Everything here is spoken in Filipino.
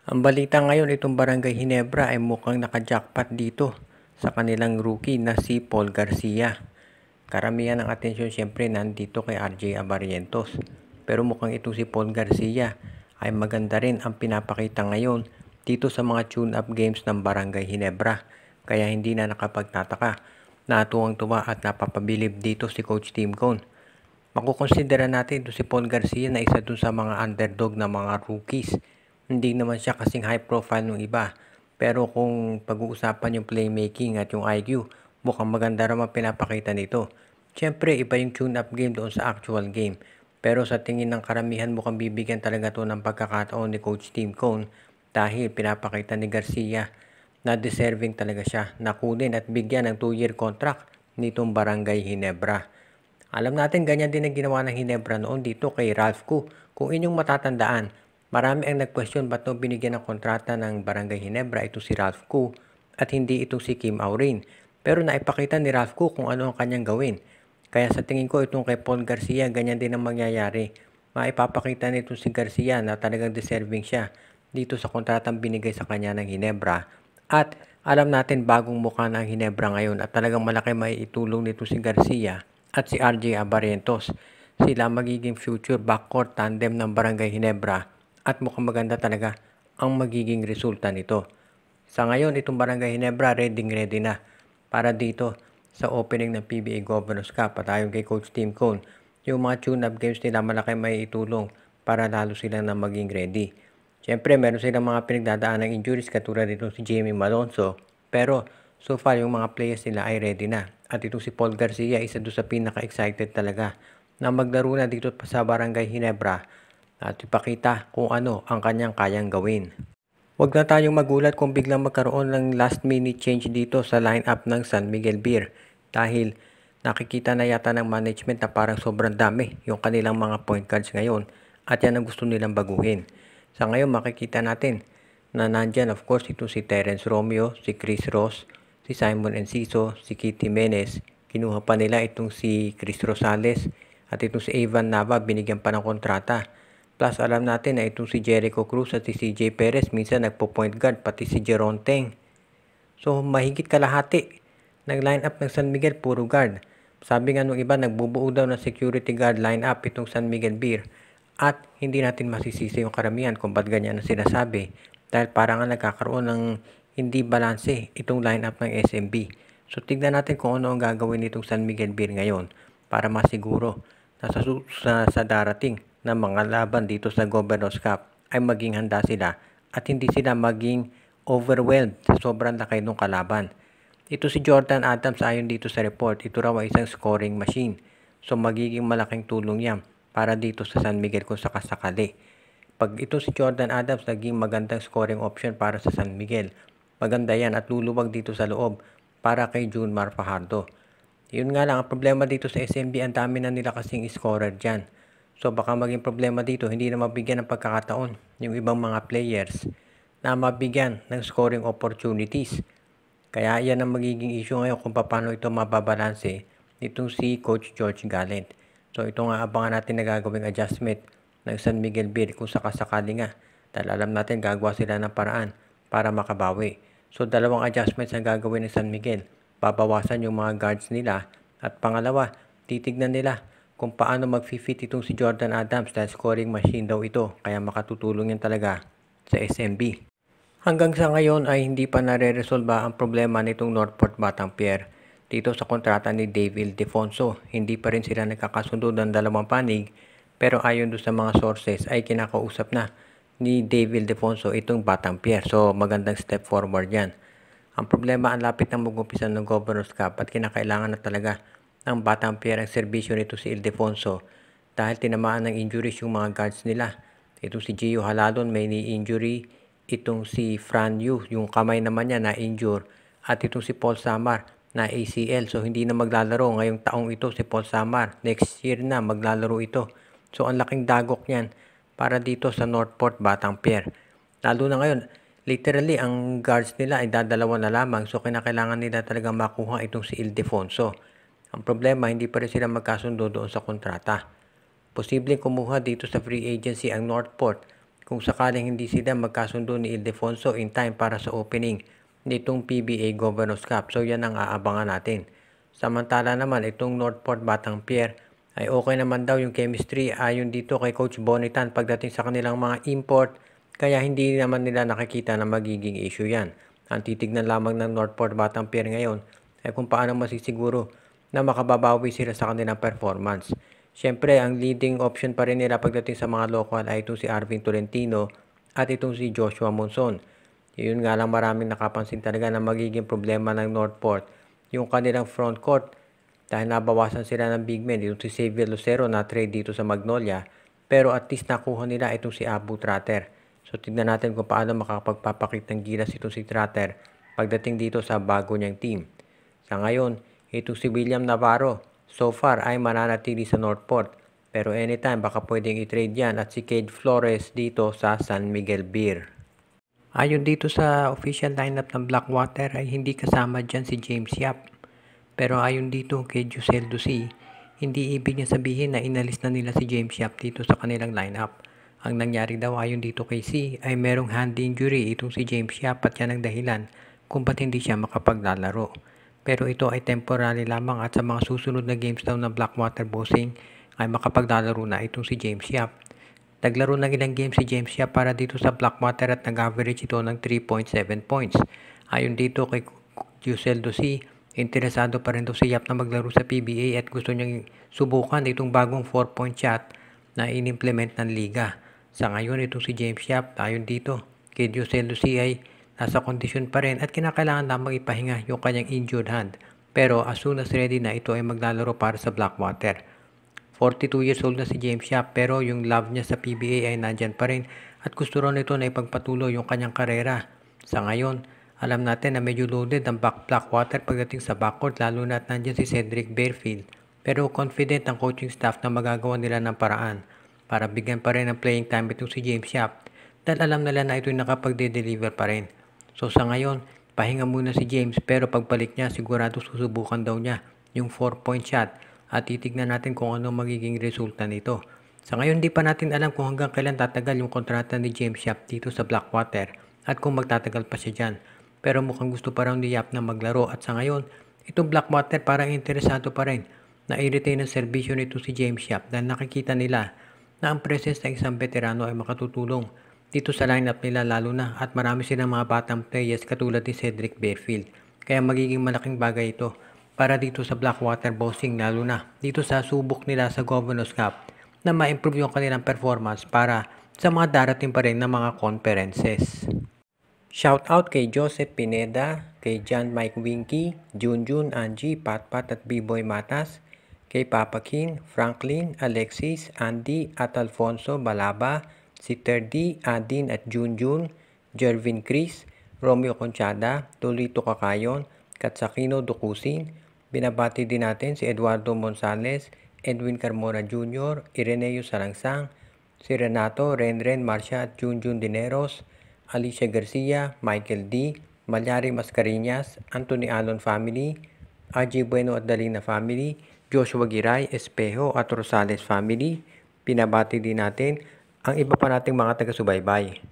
Ang balita ngayon, itong Barangay Ginebra ay mukhang naka-jackpot dito sa kanilang rookie na si Paul Garcia. Karamihan ng atensyon siyempre nandito kay RJ Abarientos. Pero mukhang itong si Paul Garcia ay maganda rin ang pinapakita ngayon dito sa mga tune-up games ng Barangay Ginebra. Kaya hindi na nakapagtataka na tuwang-tuwa at napapabilib dito si Coach Tim Cone. Makukonsidera natin ito si Paul Garcia na isa dun sa mga underdog na mga rookies. Hindi naman siya kasing high profile ng iba. Pero kung pag-uusapan yung playmaking at yung IQ, mukhang maganda naman pinapakita nito. Siyempre, iba yung tune-up game doon sa actual game. Pero sa tingin ng karamihan, mukhang bibigyan talaga to ng pagkakataon ni Coach Tim Cone dahil pinapakita ni Garcia na deserving talaga siya na kunin at bigyan ng 2-year contract nitong Barangay Ginebra. Alam natin ganyan din ang ginawa ng Ginebra noon dito kay Ralph Koo. Kung inyong matatandaan, marami ang nag-question ba't nung binigyan ng kontrata ng Barangay Ginebra ito si Ralph Koo at hindi ito si Kim Aurin. Pero naipakita ni Ralph Koo kung ano ang kanyang gawin. Kaya sa tingin ko itong kay Paul Garcia, ganyan din ang mangyayari. Maipapakita nito si Garcia na talagang deserving siya dito sa kontratang binigay sa kanya ng Ginebra. At alam natin bagong mukha na ang Ginebra ngayon at talagang malaki maiitulong nito si Garcia at si RJ Abarientos. Sila magiging future backcourt tandem ng Barangay Ginebra at mukhang maganda talaga ang magiging resulta nito. Sa ngayon, itong Barangay Ginebra ready na para dito sa opening ng PBA Governors Cup at ayon kay Coach Tim Cone, yung mga tune-up games nila malaki may itulong para lalo sila na maging ready. Siyempre, meron silang mga pinagdadaan ng injuries katulad nito si Jamie Malonzo, pero so far yung mga players nila ay ready na. At itong si Paul Garcia, isa doon sa pinaka-excited talaga na maglaro na dito sa Barangay Ginebra at ipakita kung ano ang kanyang kayang gawin. Huwag na tayong magulat kung biglang magkaroon ng last minute change dito sa lineup ng San Miguel Beer dahil nakikita na yata ng management na parang sobrang dami yung kanilang mga point guards ngayon at yan ang gusto nilang baguhin. Sa ngayon makikita natin na nandyan of course ito si Terence Romeo, si Chris Ross, si Simon Enciso, si Kitty Menes, kinuha pa nila itong si Chris Rosales at itong si Evan Nava binigyan pa ng kontrata. Plus alam natin na itong si Jericho Cruz at si CJ Perez minsan nagpo-point guard pati si Jeron Teng. So mahigit kalahati ng lineup ng San Miguel puro guard. Sabi nga nung iba nagbubuo daw ng security guard lineup itong San Miguel Beer at hindi natin masisisi yung karamihan kung ba't ganyan ang sinasabi dahil parang nga nagkakaroon ng hindi balanse itong lineup ng SMB. So tignan natin kung ano ang gagawin nitong San Miguel Beer ngayon para masiguro na sa darating na mga laban dito sa Governors Cup ay maging handa sila at hindi sila maging overwhelmed sa sobrang laki ng kalaban. Ito si Jordan Adams ayon dito sa report, ito raw ay isang scoring machine. So magiging malaking tulong yan para dito sa San Miguel kung sakasakali. Pag ito si Jordan Adams naging magandang scoring option para sa San Miguel, maganda yan at luluwag dito sa loob para kay Junmar Fajardo. Yun nga lang, ang problema dito sa SMB, ang dami na nila kasing scorer dyan. So baka maging problema dito, hindi na mabigyan ng pagkakataon yung ibang mga players na mabigyan ng scoring opportunities. Kaya yan ang magiging issue ngayon kung paano ito mababalanse nitong si Coach George Gallant. So ito nga abangan natin na gagawing adjustment ng San Miguel Beer kung sakasakali nga. Dahil alam natin gagawa sila ng paraan para makabawi. So dalawang adjustments ang gagawin ng San Miguel. Babawasan yung mga guards nila at pangalawa, titignan nila kung paano mag-fit itong si Jordan Adams dahil scoring machine daw ito kaya makatutulong yan talaga sa SMB. Hanggang sa ngayon ay hindi pa nare-resolba ang problema nitong Northport Batangpier. Dito sa kontrata ni Dave Ildefonso, hindi pa rin sila nagkakasundo ng dalawang panig pero ayon doon sa mga sources ay kinakausap na ni Dave Ildefonso itong Batangpier. So magandang step forward yan. Ang problema ang lapit ng mag-umpisa ng Governors Cup at kinakailangan na talaga ng Batangpier ang serbisyo nito si Ildefonso dahil tinamaan ng injuries yung mga guards nila. Ito si Gio Haladon may knee injury, itong si Fran Yu, yung kamay naman niya na injure at itong si Paul Samar na ACL. So hindi na maglalaro ngayong taong ito si Paul Samar. Next year na maglalaro ito. So ang laking dagok niyan para dito sa Northport Batangpier. Lalo na ngayon, literally ang guards nila ay dadalawa na lamang so kinakailangan nila talagang makuha itong si Ildefonso. Ang problema, hindi pa rin sila magkasundo doon sa kontrata. Posibleng kumuha dito sa free agency ang Northport kung sakaling hindi sila magkasundo ni Ildefonso in time para sa opening nitong PBA Governors Cup. So yan ang aabangan natin. Samantala naman itong Northport Batang Pier ay okay naman daw yung chemistry ayon dito kay Coach Bonitan pagdating sa kanilang mga import, kaya hindi naman nila nakikita na magiging issue yan. Ang titignan lamang ng Northport Batang Pier ngayon ay kung paano masisiguro na makababawi sila sa kanilang performance. Siyempre, ang leading option pa rin nila pagdating sa mga local ay itong si Arvin Tolentino at itong si Joshua Monson. Yun nga lang, maraming nakapansin talaga na magiging problema ng Northport yung kanilang front court dahil nabawasan sila ng big man. Itong si Xavier Lucero na trade dito sa Magnolia, pero at least nakuha nila itong si Abu Tratter. So tignan natin kung paano makapagpapakit ng gilas itong si Tratter pagdating dito sa bago niyang team. Sa ngayon, itong si William Navarro so far ay mananatili sa Northport, pero anytime baka pwedeng i-trade yan, at si Cade Flores dito sa San Miguel Beer. Ayon dito sa official lineup ng Blackwater ay hindi kasama dyan si James Yap. Pero ayon dito kay Jusel Dusi, hindi ibig niya sabihin na inalis na nila si James Yap dito sa kanilang lineup. Ang nangyari daw ayon dito kay C ay merong hand injury itong si James Yap at yan ang dahilan kung ba't hindi siya makapaglalaro. Pero ito ay temporary lamang at sa mga susunod na games daw ng Blackwater Bossing ay makapaglalaro na itong si James Yap. Naglaro ng ilang games si James Yap para dito sa Blackwater at nag-average ito ng 3.7 points. Ayon dito kay Jusel Dusi, interesado pa rin daw si Yap na maglaro sa PBA at gusto niyang subukan itong bagong 4-point shot na inimplement ng liga. Sa ngayon itong si James Yap, ayon dito kay Jusel Dusi ay nasa kondisyon pa rin at kinakailangan lamang ipahinga yung kanyang injured hand. Pero as soon as ready na, ito ay maglalaro para sa Blackwater. 42 years old na si James Yap, pero yung love niya sa PBA ay nandyan pa rin at gusto rin nito na ipagpatuloy yung kanyang karera. Sa ngayon, alam natin na medyo loaded ang Blackwater pagdating sa backcourt, lalo na at nandyan si Cedric Bearfield. Pero confident ang coaching staff na magagawa nila ng paraan para bigyan pa rin ng playing time itong si James Yap dahil alam nila na ito'y nakapagde-deliver pa rin. So sa ngayon, pahinga muna si James, pero pagbalik niya sigurado susubukan daw niya yung 4-point shot at titignan natin kung ano magiging resulta nito. Sa ngayon, di pa natin alam kung hanggang kailan tatagal yung kontrata ni James Yap dito sa Blackwater at kung magtatagal pa siya dyan. Pero mukhang gusto pa raw ni Yap na maglaro at sa ngayon, itong Blackwater parang interesado pa rin na i-retain ang serbisyo nito si James Yap dahil nakikita nila na ang presence ng isang veterano ay makatutulong dito sa lineup nila, lalo na at marami silang mga batang players katulad ni Cedric Bearfield. Kaya magiging malaking bagay ito para dito sa Blackwater Bossing, lalo na dito sa subok nila sa Governors Cup na ma-improve yung kanilang performance para sa mga darating pa rin na mga conferences. Shout out kay Joseph Pineda, kay John Mike Winky, Junjun, Angie, Patpat at B-Boy Matas, kay Papa Kin, Franklin, Alexis, Andy at Alfonso Balaba, si Terdy, Adin at Junjun, Jervin Chris, Romeo Conchada, Tulito Kakayon, Katsakino Dukusin. Binabati din natin si Eduardo Monsales, Edwin Carmona Jr., Ireneo Salangsang, si Renato, Renren, Marcia at Junjun Dineros, Alicia Garcia, Michael D., Malyari Mascarinas, Anthony Alon Family, RJ Bueno at Dalina Family, Joshua Giray, Espejo at Rosales Family. Binabati din natin ang iba pa nating mga taga-subaybay.